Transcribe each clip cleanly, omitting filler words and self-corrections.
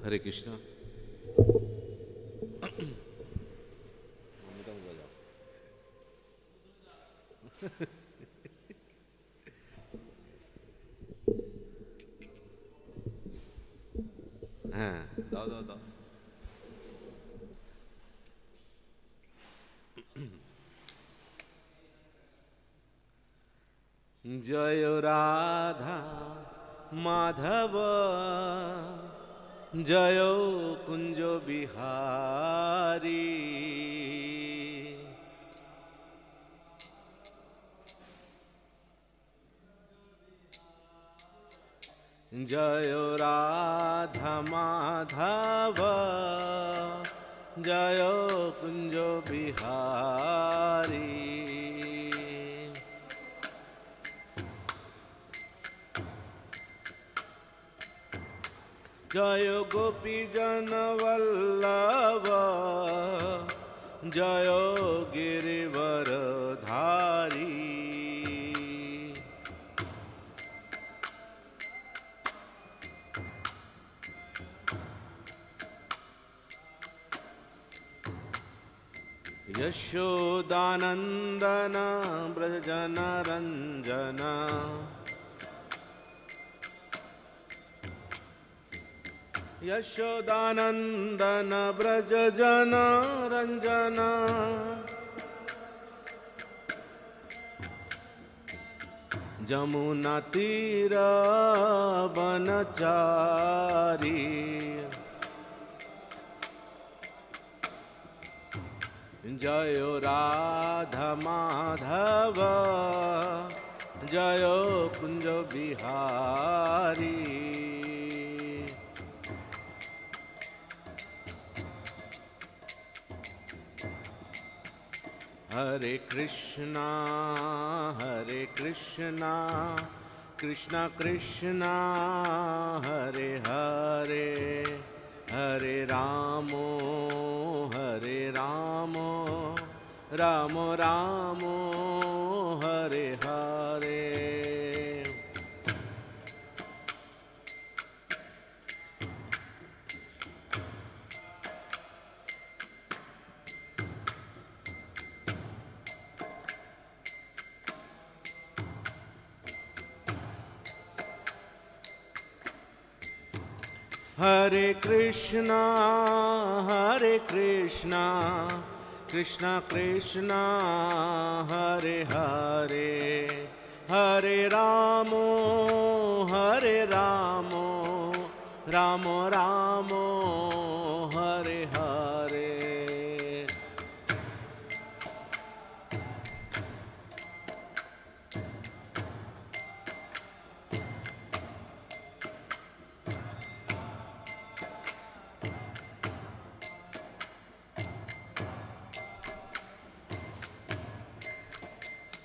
हरे कृष्णा। हाँ, दाओ दाओ दाओ। जय राधा माधव जय कुंज बिहारी। जय राधा माधव जय कुंज बिहारी। जय गोपी जन वल्लभ जय गिरिवर धारी। यशोदानंदन ब्रज जन रंजन यशोदानंदन ब्रज जन रंजन। जमुना तीर बनचारी। जय राधा माधव जय कुंज बिहारी। हरे कृष्णा कृष्णा कृष्णा हरे हरे हरे रामो राम राम हरे हरे। हरे कृष्णा कृष्णा कृष्णा हरे हरे हरे रामो राम राम हरे हरे।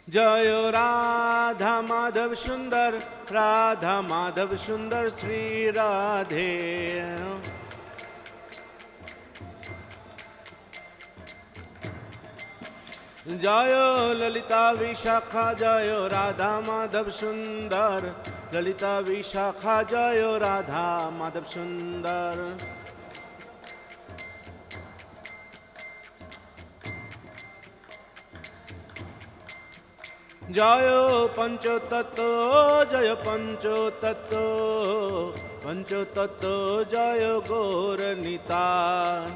जय राधा माधव सुंदर श्री राधे। जय ललिता विशाखा जय राधा माधव सुंदर ललिता विशाखा जय राधा माधव सुंदर। जय पंचतत्व जय पंचतत्व जय गौर निताय।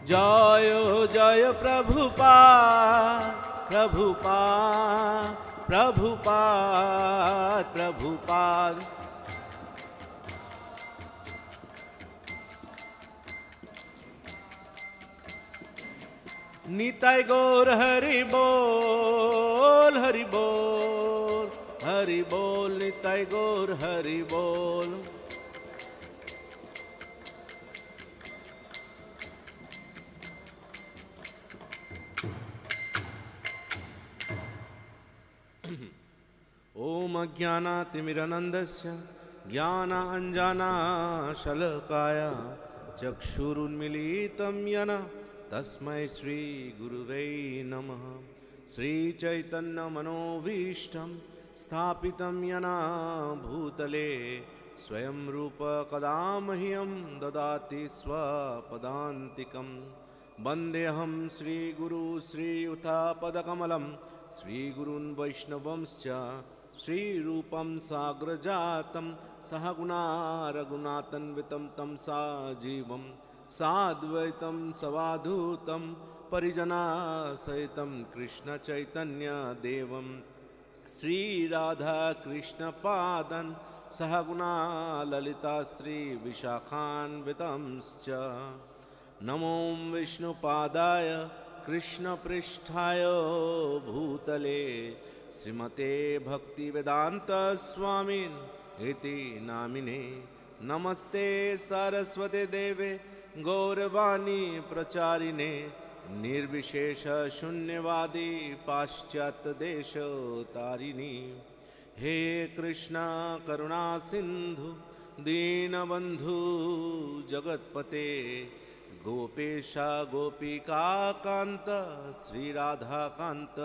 जय जय प्रभुपाद। निताय गौर हरि बोल निताय गौर हरि बोल। ओम अज्ञानातिमिरनन्दस्य ज्ञानाञ्जनशलाकया चक्षुरुन्मीलितं येन तस्मै श्री गुरुवे नमः। श्रीचैतन्यमनोभीष्टं स्थापितं येन भूतले स्वयं रूप कदा मह्यं ददाति स्वपदान्तिकं वन्देऽहं श्रीगुरु श्रीयुतापदकमलं श्रीगुरून् वैष्णवंश्च श्रीरूपं साग्रजातं सहगुणा रघुनाथान्वितं तं साजीवं साद्वैतं सवाधूतं परिजनासहितं कृष्णचैतन्यदेवं श्रीराधाकृष्णपादन् सहगुणा ललिता श्रीविशाखान्वितंश्च नमो विष्णुपादाय कृष्णपृष्ठाय भूतले श्रीमते भक्तिवेदान्तस्वामिन् इति नामिने नमस्ते सरस्वते देवे गौरवाणी प्रचारिणे निर्विशेष शून्यवादी पाश्चात्यदेशतारिणी हे कृष्णा करुणा सिंधु दीनबंधु जगतपते गोपेशा गोपिका कांत श्रीराधा कांत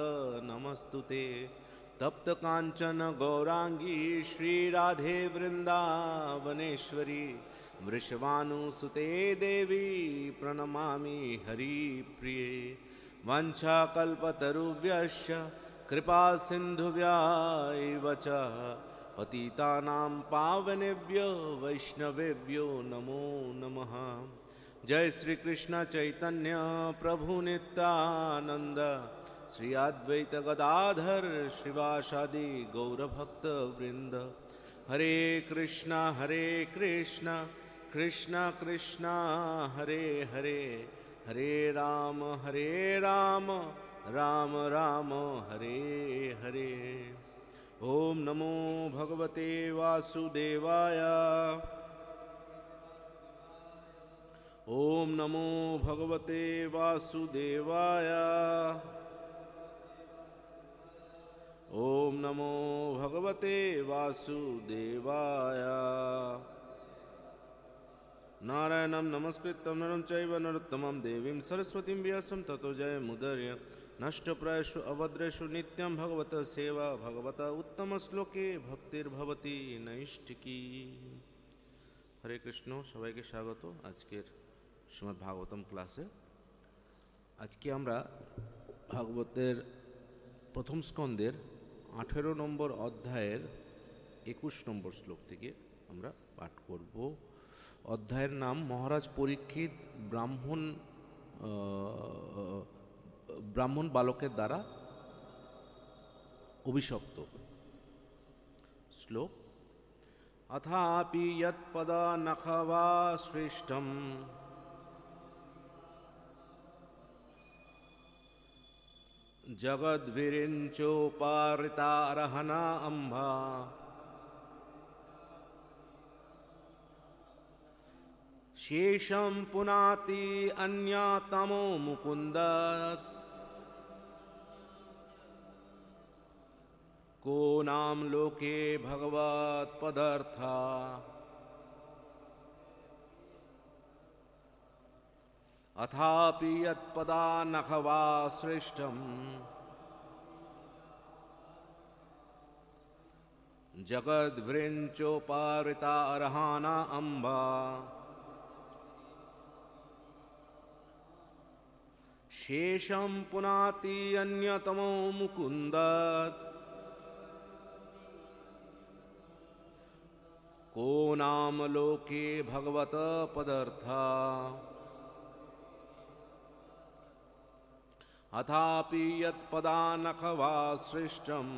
नमस्तुते तप्त कांचन गौरांगी श्रीराधे वृंदावनेश्वरी वृषभानुसुते देवी प्रणमामि हरिप्रिये वाञ्छाकल्पतरुभ्यश्च कृपा सिन्धुभ्यैव च पतितानां पावनेभ्यो वैष्णवेभ्यो नमो नमः। जय श्री कृष्ण चैतन्य प्रभु नित्यानंद श्री अद्वैत गदाधर श्रीवासादि गौरभक्तवृंद हरे कृष्णा कृष्णा कृष्णा हरे हरे हरे राम राम राम हरे हरे। ओम नमो भगवते वासुदेवाय ओम नमो भगवते वासुदेवाय ओम नमो भगवते वासुदेवाय। नारायणं नमस्कृत्यं नरं चैव नरोत्तमं देवीं सरस्वतीं व्यासं ततो जयमुदीरये नष्टप्रायेषु अभद्रेषु नित्यं भगवत सेवा भगवत उत्तम श्लोके भक्तिर्भवति नैष्ठिकी। हरे कृष्ण सबाइके स्वागत आजकेर श्रीमद् भागवतम क्लासे। आज के आमरा भागवतेर प्रथम स्कंदेर 18 नम्बर अध्यायेर 21 नम्बर श्लोक थेके आमरा पाठ करब। अध्यायेर नाम महाराज परीक्षित ब्राह्मण बालकेर द्वारा अभिशप्त। श्लोक अथापि यत्पदनखवा श्रेष्ठम् जगद्विरिञ्चोपारितारहना अम्भा शेषं पुनाति अन्यतमो मुकुन्द को नाम लोके भगवत्पदार्था अथापि यत्पदानखवा श्रेष्ठम् जगद्विरिञ्चोपारिता अर्हाना अम्बा शेषं पुनाति अन्यतमो मुकुन्द को नाम लोके भगवत पदार्था अथापि यत्पदानखवा श्रेष्ठम्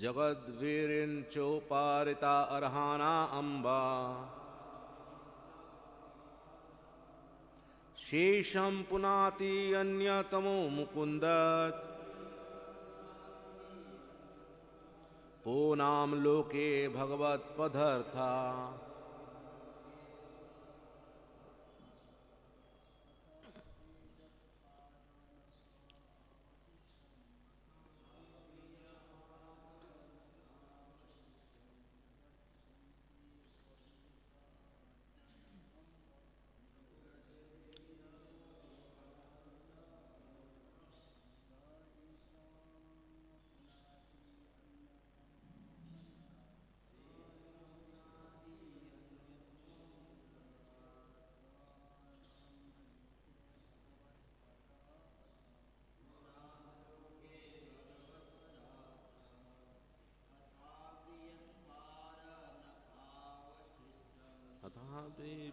जगद्विरिञ्चोपारिता अर्हाना अम्बा शेषं पुनाति अन्यतमो मुकुन्द को नाम लोके भगवत्पदार्था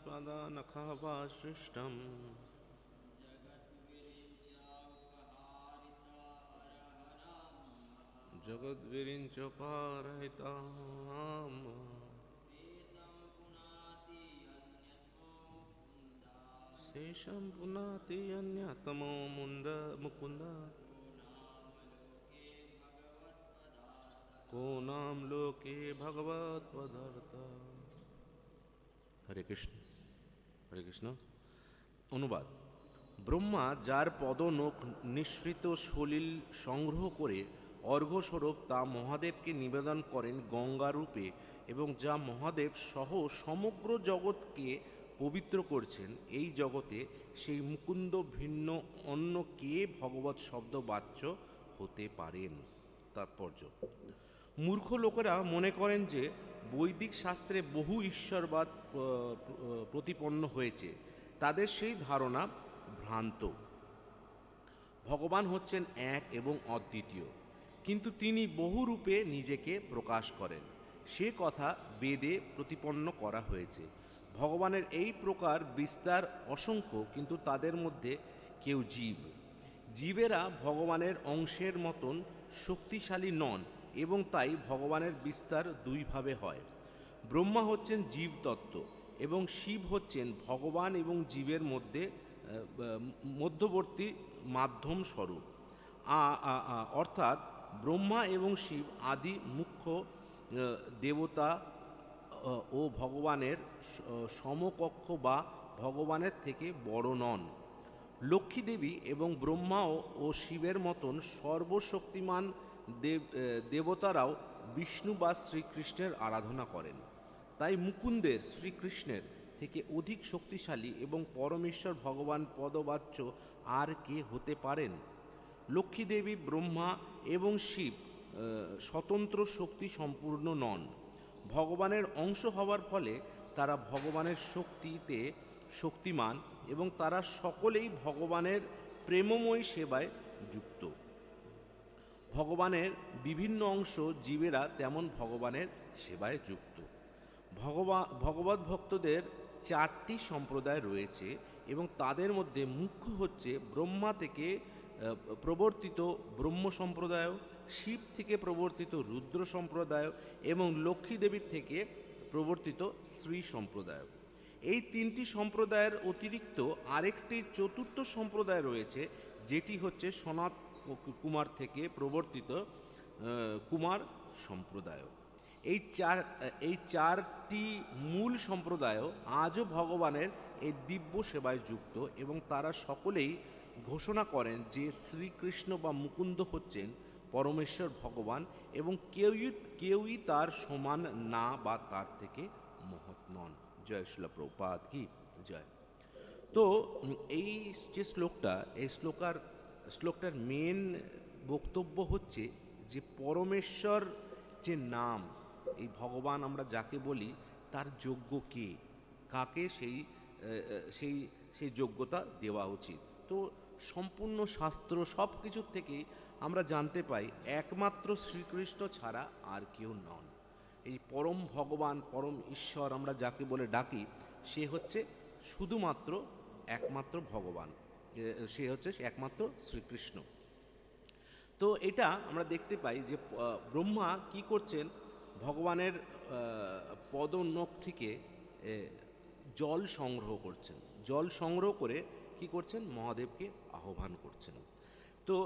पदानखवासृष्टम् जगद्विरिञ्च पारयिताम् शेषं पुनाति अन्यतमो मुकुन्द को नाम लोके भगवत्पदार्थ। হরে কৃষ্ণ হরে কৃষ্ণ। অনুবাদ: ব্রহ্মা যার পদনখ নিঃসৃত সলিল সংগ্রহ করে অর্ঘ্যস্বরূপ তা মহাদেবকে নিবেদন করেন গঙ্গা রূপে এবং যা মহাদেব সহ সমগ্র জগৎকে পবিত্র করছেন, এই জগতে সেই মুকুন্দ ভিন্ন অন্য কে ভগবৎ শব্দ বাচ্য হতে পারেন? তাৎপর্য: মূর্খ লোকেরা মনে করেন যে বৈদিক শাস্ত্রে বহু ঈশ্বরবাদ প্রতিপন্ন হয়েছে। তাদের সেই ধারণা ভ্রান্ত। ভগবান হচ্ছেন এক এবং অদ্বিতীয়, কিন্তু তিনি বহু রূপে নিজেকে প্রকাশ করেন। সে কথা বেদে প্রতিপন্ন করা হয়েছে। ভগবানের এই প্রকার বিস্তার অসংখ্য, কিন্তু তাদের মধ্যে কেউ জীব। জীবেরা ভগবানের অংশের মতন শক্তিশালী নন এবং তাই ভগবানের বিস্তার দুইভাবে হয়। ব্রহ্মা হচ্ছেন জীবতত্ত্ব এবং শিব হচ্ছেন ভগবান এবং জীবের মধ্যবর্তী মাধ্যম স্বরূপ। অর্থাৎ ব্রহ্মা এবং শিব আদি মুখ্য দেবতা ও ভগবানের সমকক্ষ বা ভগবানের থেকে বড় নন। লক্ষ্মী দেবী এবং ব্রহ্মা ও শিবের মতন সর্বশক্তিমান দেবতারাও বিষ্ণু বা শ্রীকৃষ্ণের আরাধনা করেন। তাই মুকুন্দের শ্রীকৃষ্ণের থেকে অধিক শক্তিশালী এবং পরমেশ্বর ভগবান পদবাচ্য আর কে হতে পারেন? লক্ষ্মী দেবী, ব্রহ্মা এবং শিব স্বতন্ত্র শক্তি সম্পূর্ণ নন। ভগবানের অংশ হওয়ার ফলে তারা ভগবানের শক্তিতে শক্তিমান এবং তারা সকলেই ভগবানের প্রেমময়ী সেবায় যুক্ত। ভগবানের বিভিন্ন অংশ জীবেরা তেমন ভগবানের সেবায় যুক্ত। ভগবত ভক্তদের 4টি সম্প্রদায় রয়েছে এবং তাদের মধ্যে মুখ্য হচ্ছে ব্রহ্মা থেকে প্রবর্তিত ব্রহ্ম সম্প্রদায়, শিব থেকে প্রবর্তিত রুদ্র সম্প্রদায় এবং লক্ষ্মী দেবীর থেকে প্রবর্তিত শ্রী সম্প্রদায়। এই 3টি সম্প্রদায়ের অতিরিক্ত আরেকটি 4র্থ সম্প্রদায় রয়েছে, যেটি হচ্ছে সনাত কুমার থেকে প্রবর্তিত কুমার সম্প্রদায়। এই 4টি মূল সম্প্রদায় আজও ভগবানের এই দিব্য সেবায় যুক্ত এবং তারা সকলেই ঘোষণা করেন যে শ্রীকৃষ্ণ বা মুকুন্দ হচ্ছেন পরমেশ্বর ভগবান এবং কেউই তার সমান না বা তার থেকে মহৎ নন। জয় শ্রীল প্রভুপাদ কি জয়। তো এই যে শ্লোকটার মেন বক্তব্য হচ্ছে যে পরমেশ্বর যে নাম, এই ভগবান আমরা যাকে বলি, তার যোগ্য কে, কাকে সেই যোগ্যতা দেওয়া উচিত। তো সম্পূর্ণ শাস্ত্র সব কিছুর থেকেই আমরা জানতে পাই একমাত্র শ্রীকৃষ্ণ ছাড়া আর কেউ নন। এই পরম ভগবান, পরম ঈশ্বর আমরা যাকে বলে ডাকি, সে হচ্ছে শুধুমাত্র একমাত্র ভগবান, সে হচ্ছে একমাত্র শ্রীকৃষ্ণ। তো এটা আমরা দেখতে পাই যে ব্রহ্মা কি করছেন, ভগবানের পদনখ থেকে জল সংগ্রহ করছেন। জল সংগ্রহ করে কি করছেন, মহাদেবকে আহ্বান করছেন। তো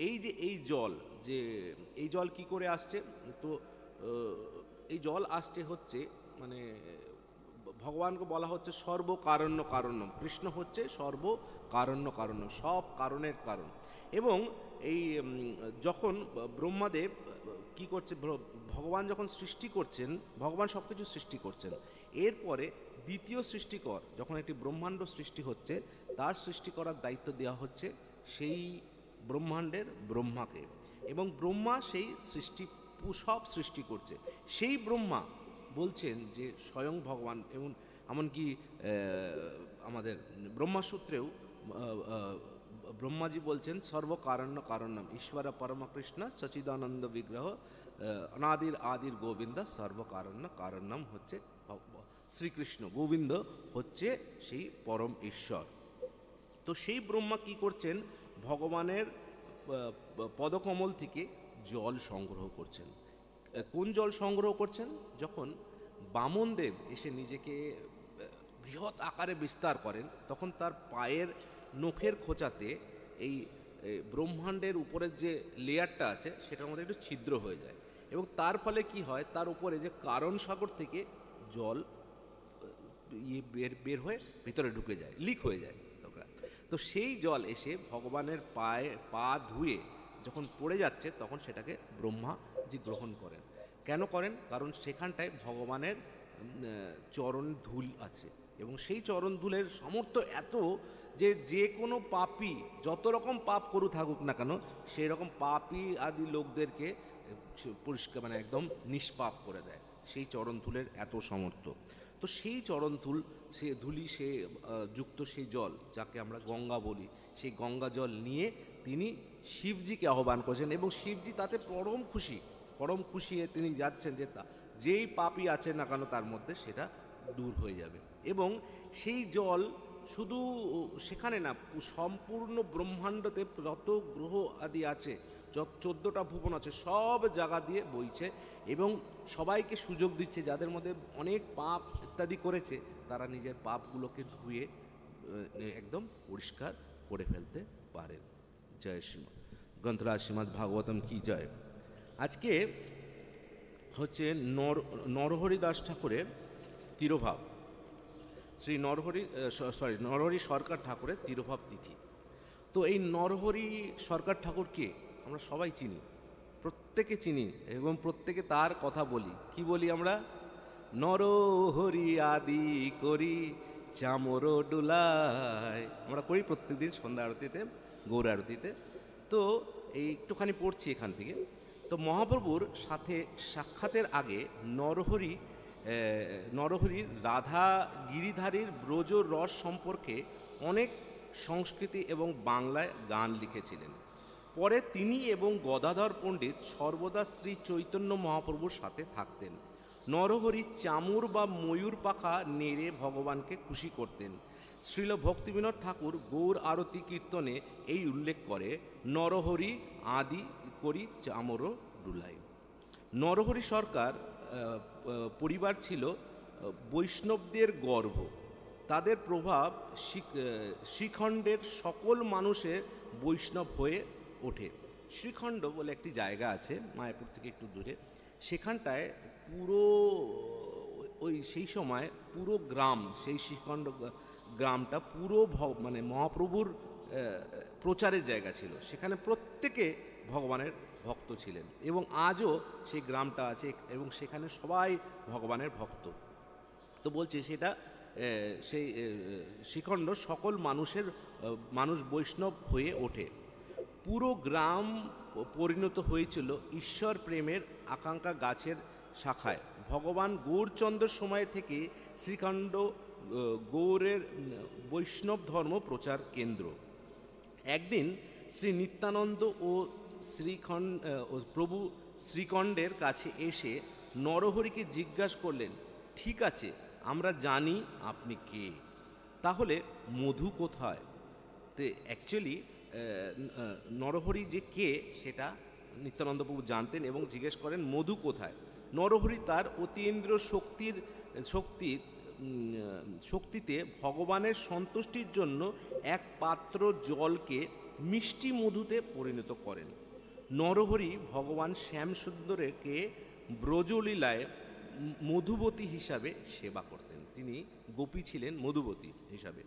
এই যে এই জল কি করে আসছে, তো এই জল আসছে হচ্ছে মানে ভগবানকে বলা হচ্ছে সর্বকারণ্য কারণ্যম। কৃষ্ণ হচ্ছে সর্বকারণ্য কারণ্যম, সব কারণের কারণ। এবং এই যখন ব্রহ্মাদেব কি করছে, ভগবান যখন সৃষ্টি করছেন, ভগবান সব কিছু সৃষ্টি করছেন, এরপরে দ্বিতীয় সৃষ্টিকর যখন একটি ব্রহ্মাণ্ড সৃষ্টি হচ্ছে, তার সৃষ্টি করার দায়িত্ব দেওয়া হচ্ছে সেই ব্রহ্মাণ্ডের ব্রহ্মাকে। এবং ব্রহ্মা সেই সব সৃষ্টি করছে। সেই ব্রহ্মা বলছেন যে স্বয়ং ভগবান, এবং এমনকি আমাদের ব্রহ্মাসূত্রেও ব্রহ্মাজি বলছেন সর্বকারণ্য কারণ্যম ঈশ্বর পরমকৃষ্ণ সচিদানন্দ বিগ্রহ অনাদির আদির গোবিন্দ সর্বকারণ্য কারণ্যম হচ্ছে শ্রীকৃষ্ণ, গোবিন্দ হচ্ছে সেই পরম ঈশ্বর। তো সেই ব্রহ্মা কি করছেন, ভগবানের পদকমল থেকে জল সংগ্রহ করছেন। কোন জল সংগ্রহ করছেন? যখন বামনদেব এসে নিজেকে বৃহৎ আকারে বিস্তার করেন, তখন তার পায়ের নখের খোঁচাতে এই ব্রহ্মাণ্ডের উপরের যে লেয়ারটা আছে সেটার মধ্যে একটু ছিদ্র হয়ে যায়, এবং তার ফলে কি হয়, তার উপরে যে কারণ সাগর থেকে জল বের হয়ে ভিতরে ঢুকে যায়, লিক হয়ে যায়। তো সেই জল এসে ভগবানের পা ধুয়ে যখন পড়ে যাচ্ছে, তখন সেটাকে ব্রহ্মাজি গ্রহণ করেন। কেন করেন? কারণ সেখানটায় ভগবানের চরণ ধুল আছে, এবং সেই চরণ ধুলের সামর্থ্য এত যে যে কোনো পাপী যত রকম পাপ করু থাকুক না কেন, সেই রকম পাপী আদি লোকদেরকে পরিষ্কার মানে একদম নিষ্পাপ করে দেয়, সেই চরণ ধুলের এত সামর্থ্য। তো সেই চরণ ধুলি সে যুক্ত সেই জল, যাকে আমরা গঙ্গা বলি, সেই গঙ্গা জল নিয়ে তিনি শিবজিকে আহ্বান করেছেন, এবং শিবজি তাতে পরম খুশি তিনি যাচ্ছেন যে যেই পাপী আছে না কেন তার মধ্যে সেটা দূর হয়ে যাবে। এবং সেই জল শুধু সেখানে না, সম্পূর্ণ ব্রহ্মাণ্ডতে যত গ্রহ আদি আছে, যত 14টা ভুবন আছে, সব জায়গা দিয়ে বইছে, এবং সবাইকে সুযোগ দিচ্ছে, যাদের মধ্যে অনেক পাপ ইত্যাদি করেছে তারা নিজের পাপগুলোকে ধুয়ে একদম পরিষ্কার করে ফেলতে পারেন। জয় শ্রীমৎ গ্রন্থরাজ শ্রীমৎ ভাগবতম কি জয়। আজকে হচ্ছে নরহরি দাস ঠাকুরের তিরোভাব, শ্রী নরহরি সরকার ঠাকুরের তিরোভাব তিথি। তো এই নরহরি সরকার ঠাকুরকে আমরা সবাই চিনি, প্রত্যেকে চিনি, এবং প্রত্যেকে তার কথা বলি। কি বলি আমরা? নরহরি আদি করি চামর ডুলায়, আমরা করি প্রত্যেকদিন সন্ধ্যা আরতিতে, গৌর আরতিতে। তো এই একটুখানি পড়ছি এখান থেকে। তো মহাপ্রভুর সাথে সাক্ষাতের আগে নরহরির রাধা গিরিধারীর ব্রজ রস সম্পর্কে অনেক সংস্কৃতি এবং বাংলায় গান লিখেছিলেন। পরে তিনি এবং গদাধর পণ্ডিত সর্বদা শ্রী চৈতন্য মহাপ্রভুর সাথে থাকতেন। নরহরি চামুর বা ময়ূর পাখা নেড়ে ভগবানকে খুশি করতেন। শ্রীল ভক্তিবিনোদ ঠাকুর গৌর আরতি কীর্তনে এই উল্লেখ করে, নরহরি আদি করি চামর ডুলাই। নরহরি সরকার পরিবার ছিল বৈষ্ণবদের গর্ব। তাদের প্রভাব শ্রীখণ্ডের সকল মানুষের বৈষ্ণব হয়ে ওঠে। শ্রীখণ্ড বলে একটি জায়গা আছে মায়াপুর থেকে একটু দূরে, সেখানটায় পুরো সেই সময় পুরো গ্রাম, সেই শ্রীখণ্ড গ্রামটা পুরো মানে মহাপ্রভুর প্রচারের জায়গা ছিল। সেখানে প্রত্যেকে ভগবানের ভক্ত ছিলেন, এবং আজও সেই গ্রামটা আছে, এবং সেখানে সবাই ভগবানের ভক্ত। তো বলছে সেটা সেই শ্রীখণ্ড সকল মানুষ বৈষ্ণব হয়ে ওঠে। পুরো গ্রাম পরিণত হয়েছিল ঈশ্বর প্রেমের আকাঙ্ক্ষা গাছের শাখায়। ভগবান গৌরচন্দ্রের সময় থেকে শ্রীখণ্ড গৌরের বৈষ্ণব ধর্ম প্রচার কেন্দ্র। একদিন শ্রী নিত্যানন্দ ও প্রভু শ্রীখণ্ডের কাছে এসে নরহরিকে জিজ্ঞাসা করলেন, ঠিক আছে আমরা জানি আপনি কে, তাহলে মধু কোথায়? তো অ্যাকচুয়ালি নরহরি যে কে সেটা নিত্যানন্দ প্রভু জানতেন, এবং জিজ্ঞেস করেন মধু কোথায়। নরহরি তার অতীন্দ্রিয় শক্তিতে ভগবানের সন্তুষ্টির জন্য এক পাত্র জলকে মিষ্টি মধুতে পরিণত করেন। নরহরি ভগবান শ্যামসুন্দরকে ব্রজলীলায় মধুবতী হিসাবে সেবা করতেন। তিনি গোপী ছিলেন মধুবতী হিসাবে,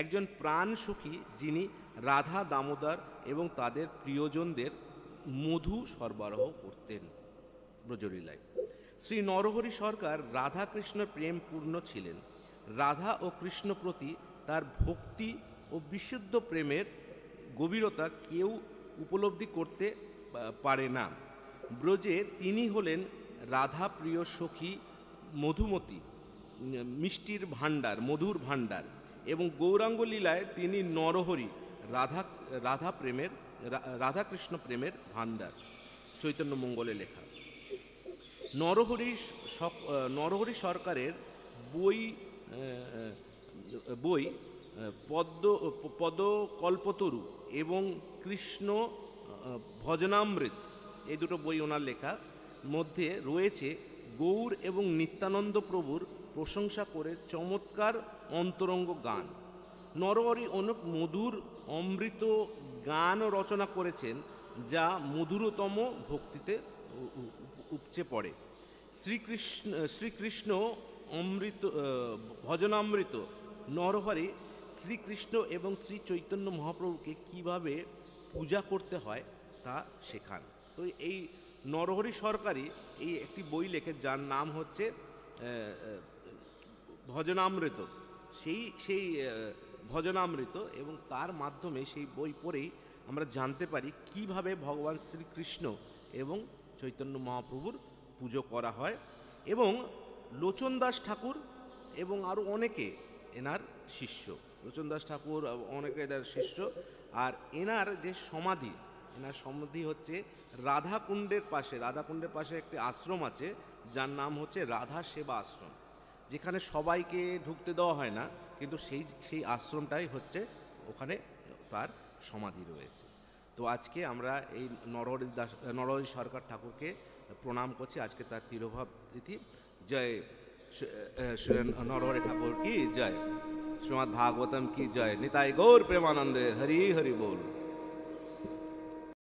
একজন প্রাণ সুখী যিনি রাধা দামোদর এবং তাদের প্রিয়জনদের মধু সরবরাহ করতেন ব্রজলীলায়। শ্রী নরহরি সরকার রাধা কৃষ্ণ প্রেম পূর্ণ ছিলেন। রাধা ও কৃষ্ণ প্রতি তার ভক্তি ও বিশুদ্ধ প্রেমের গভীরতা কেউ উপলব্ধি করতে পারে না। ব্রজে তিনি হলেন রাধা প্রিয় সখী মধুমতি, মিষ্টির ভাণ্ডার, মধুর ভাণ্ডার, এবং গৌরাঙ্গ লীলায় তিনি নরহরি, রাধাকৃষ্ণ প্রেমের ভাণ্ডার। চৈতন্য মঙ্গলে লেখা। নরহরি সরকারের বই বই পদকল্পতরু এবং কৃষ্ণ ভজনামৃত, এই দুটো বই ওনার লেখা, মধ্যে রয়েছে গৌর এবং নিত্যানন্দ প্রভুর প্রশংসা করে চমৎকার অন্তরঙ্গ গান। নরহরি অনেক মধুর অমৃত গান রচনা করেছেন, যা মধুরতম ভক্তিতে উপচে পড়ে। শ্রীকৃষ্ণ অমৃত ভজনামৃত নরহরি শ্রীকৃষ্ণ এবং শ্রী চৈতন্য মহাপ্রভুকে কিভাবে পূজা করতে হয় তা শেখান। তো এই নরহরি সরকারি এই একটি বই লেখে, যার নাম হচ্ছে ভজনামৃত। সেই ভজনামৃত, এবং তার মাধ্যমে সেই বই পড়েই আমরা জানতে পারি কিভাবে ভগবান শ্রীকৃষ্ণ এবং চৈতন্য মহাপ্রভুর পুজো করা হয়। এবং লোচন দাস ঠাকুর এবং আরও অনেকে এনার শিষ্য, লোচন দাস ঠাকুর অনেকে এনার শিষ্য। আর এনার যে সমাধি, এনার সমাধি হচ্ছে রাধাকুণ্ডের পাশে একটি আশ্রম আছে, যার নাম হচ্ছে রাধা সেবা আশ্রম, যেখানে সবাইকে ঢুকতে দেওয়া হয় না, কিন্তু সেই আশ্রমটাই হচ্ছে, ওখানে তার সমাধি রয়েছে। তো আজকে আমরা এই নরহরি সরকার ঠাকুরকে প্রণাম করছি, আজকে তার তিরোভাব তিথি। জয় নরহরি ঠাকুর কি জয়, শ্রীমদ্ ভাগবতম কি জয়, নিতাই গৌর প্রেমানন্দে, হরি হরি বল।